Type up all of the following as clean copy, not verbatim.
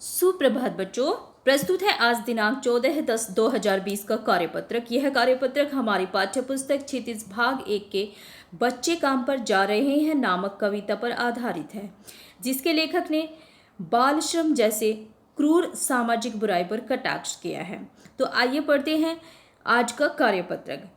सुप्रभात बच्चों। प्रस्तुत है आज दिनांक 14/10/2020 का कार्यपत्रक। यह कार्यपत्रक हमारी पाठ्यपुस्तक क्षितिज भाग 1 के बच्चे काम पर जा रहे हैं नामक कविता पर आधारित है, जिसके लेखक ने बाल श्रम जैसे क्रूर सामाजिक बुराई पर कटाक्ष किया है। तो आइए पढ़ते हैं आज का कार्यपत्रक।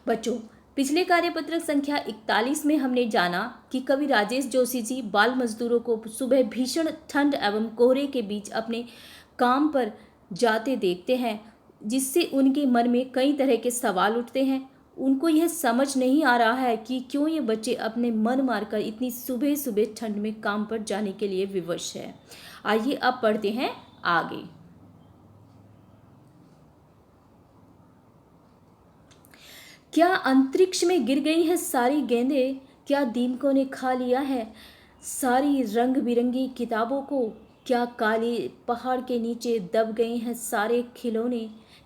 बच्चों, पिछले कार्यपत्रक संख्या 41 में हमने जाना कि कवि राजेश जोशी जी बाल मजदूरों को सुबह भीषण ठंड एवं कोहरे के बीच अपने काम पर जाते देखते हैं, जिससे उनके मन में कई तरह के सवाल उठते हैं। उनको यह समझ नहीं आ रहा है कि क्यों ये बच्चे अपने मन मारकर इतनी सुबह सुबह ठंड में काम पर जाने के लिए विवश है। आइए अब पढ़ते हैं आगे। क्या अंतरिक्ष में गिर गई हैं सारी गेंदें? क्या दीमकों ने खा लिया है सारी रंग बिरंगी किताबों को? क्या काले पहाड़ के नीचे दब गए हैं सारे खिलौने?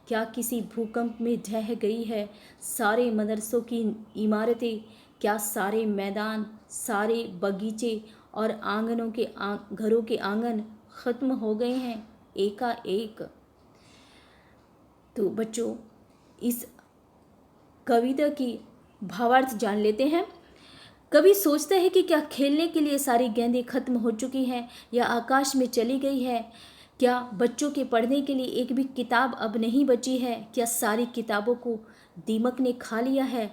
क्या किसी भूकंप में ढह गई है सारे मदरसों की इमारतें? क्या सारे मैदान, सारे बगीचे और आंगनों के घरों के आंगन ख़त्म हो गए हैं एकाएक? तो बच्चों, इस कविता की भावार्थ जान लेते हैं। कवि सोचता है कि क्या खेलने के लिए सारी गेंदें खत्म हो चुकी हैं या आकाश में चली गई है? क्या बच्चों के पढ़ने के लिए एक भी किताब अब नहीं बची है? क्या सारी किताबों को दीमक ने खा लिया है?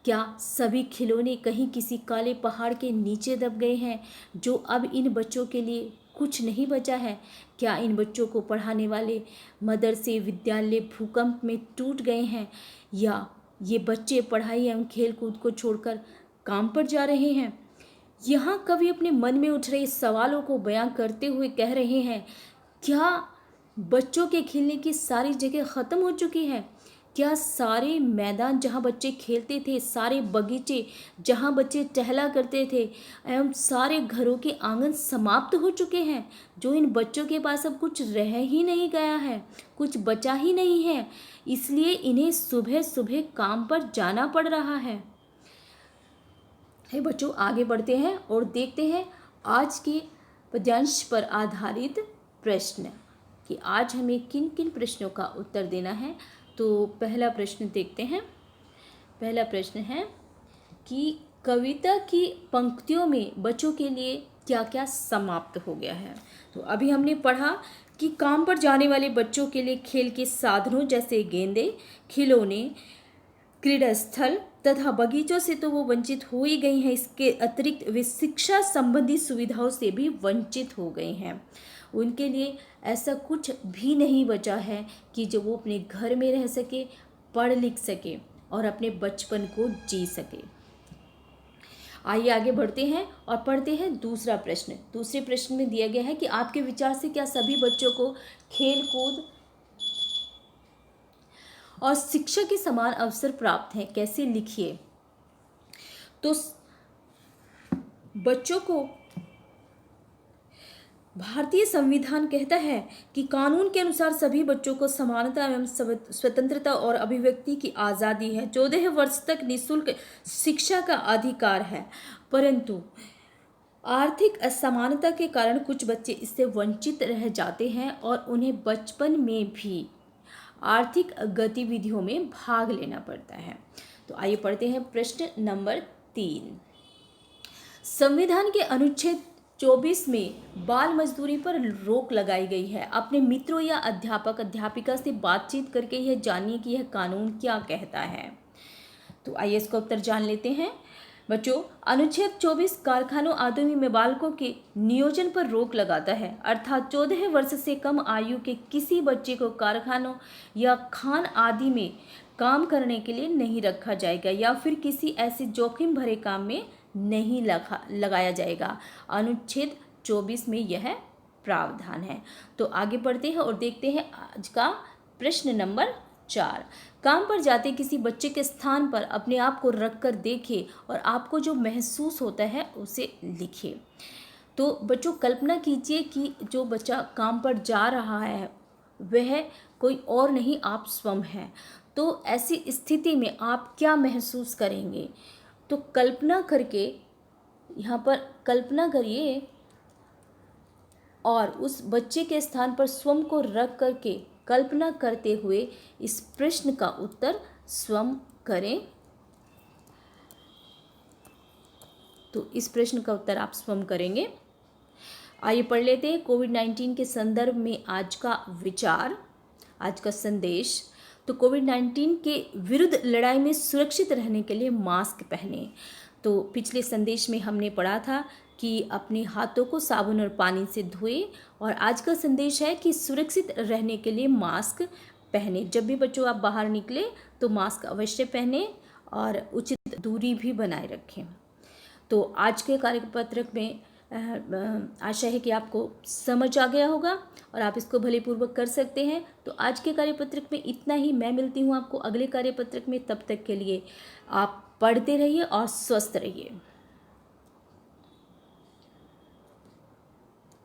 क्या सभी खिलौने कहीं किसी काले पहाड़ के नीचे दब गए हैं जो अब इन बच्चों के लिए कुछ नहीं बचा है? क्या इन बच्चों को पढ़ाने वाले मदरसे विद्यालय भूकंप में टूट गए हैं, या ये बच्चे पढ़ाई एवं खेल कूद को छोड़कर काम पर जा रहे हैं? यहाँ कवि अपने मन में उठ रहे सवालों को बयां करते हुए कह रहे हैं, क्या बच्चों के खेलने की सारी जगह ख़त्म हो चुकी है? क्या सारे मैदान जहाँ बच्चे खेलते थे, सारे बगीचे जहाँ बच्चे टहला करते थे एवं सारे घरों के आंगन समाप्त हो चुके हैं, जो इन बच्चों के पास अब कुछ रह ही नहीं गया है, कुछ बचा ही नहीं है, इसलिए इन्हें सुबह सुबह काम पर जाना पड़ रहा है। बच्चों, आगे बढ़ते हैं और देखते हैं आज के पद्यांश पर आधारित प्रश्न कि आज हमें किन किन प्रश्नों का उत्तर देना है। तो पहला प्रश्न देखते हैं। पहला प्रश्न है कि कविता की पंक्तियों में बच्चों के लिए क्या क्या समाप्त हो गया है। तो अभी हमने पढ़ा कि काम पर जाने वाले बच्चों के लिए खेल के साधनों जैसे गेंदे, खिलौने, क्रीड़ा स्थल तथा बगीचों से तो वो वंचित हो ही गई हैं। इसके अतिरिक्त वे शिक्षा संबंधी सुविधाओं से भी वंचित हो गई हैं। उनके लिए ऐसा कुछ भी नहीं बचा है कि जो वो अपने घर में रह सके, पढ़ लिख सके और अपने बचपन को जी सके। आइए आगे बढ़ते हैं और पढ़ते हैं दूसरा प्रश्न। दूसरे प्रश्न में दिया गया है कि आपके विचार से क्या सभी बच्चों को खेल कूद और शिक्षा के समान अवसर प्राप्त हैं? कैसे लिखिए। तो बच्चों को भारतीय संविधान कहता है कि कानून के अनुसार सभी बच्चों को समानता एवं स्वतंत्रता और अभिव्यक्ति की आज़ादी है। 14 वर्ष तक निःशुल्क शिक्षा का अधिकार है, परंतु आर्थिक असमानता के कारण कुछ बच्चे इससे वंचित रह जाते हैं और उन्हें बचपन में भी आर्थिक गतिविधियों में भाग लेना पड़ता है। तो आइए पढ़ते हैं प्रश्न नंबर 3। संविधान के अनुच्छेद 24 में बाल मजदूरी पर रोक लगाई गई है। अपने मित्रों या अध्यापक अध्यापिका से बातचीत करके यह जानिए कि यह कानून क्या कहता है। तो आइए इसका उत्तर जान लेते हैं। बच्चों, अनुच्छेद 24 कारखानों आदि में बालकों के नियोजन पर रोक लगाता है, अर्थात 14 वर्ष से कम आयु के किसी बच्चे को कारखानों या खान आदि में काम करने के लिए नहीं रखा जाएगा या फिर किसी ऐसे जोखिम भरे काम में नहीं लगाया जाएगा। अनुच्छेद 24 में यह प्रावधान है। तो आगे बढ़ते हैं और देखते हैं आज का प्रश्न नंबर 4। काम पर जाते किसी बच्चे के स्थान पर अपने आप को रख कर देखें और आपको जो महसूस होता है उसे लिखिए। तो बच्चों, कल्पना कीजिए कि जो बच्चा काम पर जा रहा है वह कोई और नहीं, आप स्वयं हैं। तो ऐसी स्थिति में आप क्या महसूस करेंगे? तो कल्पना करके, यहाँ पर कल्पना करिए और उस बच्चे के स्थान पर स्वयं को रख करके कल्पना करते हुए इस प्रश्न का उत्तर स्वयं करें। तो इस प्रश्न का उत्तर आप स्वयं करेंगे। आइए पढ़ लेते हैं कोविड-19 के संदर्भ में आज का विचार, आज का संदेश। तो कोविड-19 के विरुद्ध लड़ाई में सुरक्षित रहने के लिए मास्क पहने। तो पिछले संदेश में हमने पढ़ा था कि अपने हाथों को साबुन और पानी से धोएं, और आज का संदेश है कि सुरक्षित रहने के लिए मास्क पहने। जब भी बच्चों आप बाहर निकले तो मास्क अवश्य पहने और उचित दूरी भी बनाए रखें। तो आज के कार्यपत्रक में आशा है कि आपको समझ आ गया होगा और आप इसको भले पूर्वक कर सकते हैं। तो आज के कार्यपत्रक में इतना ही। मैं मिलती हूँ आपको अगले कार्यपत्रक में। तब तक के लिए आप पढ़ते रहिए और स्वस्थ रहिए।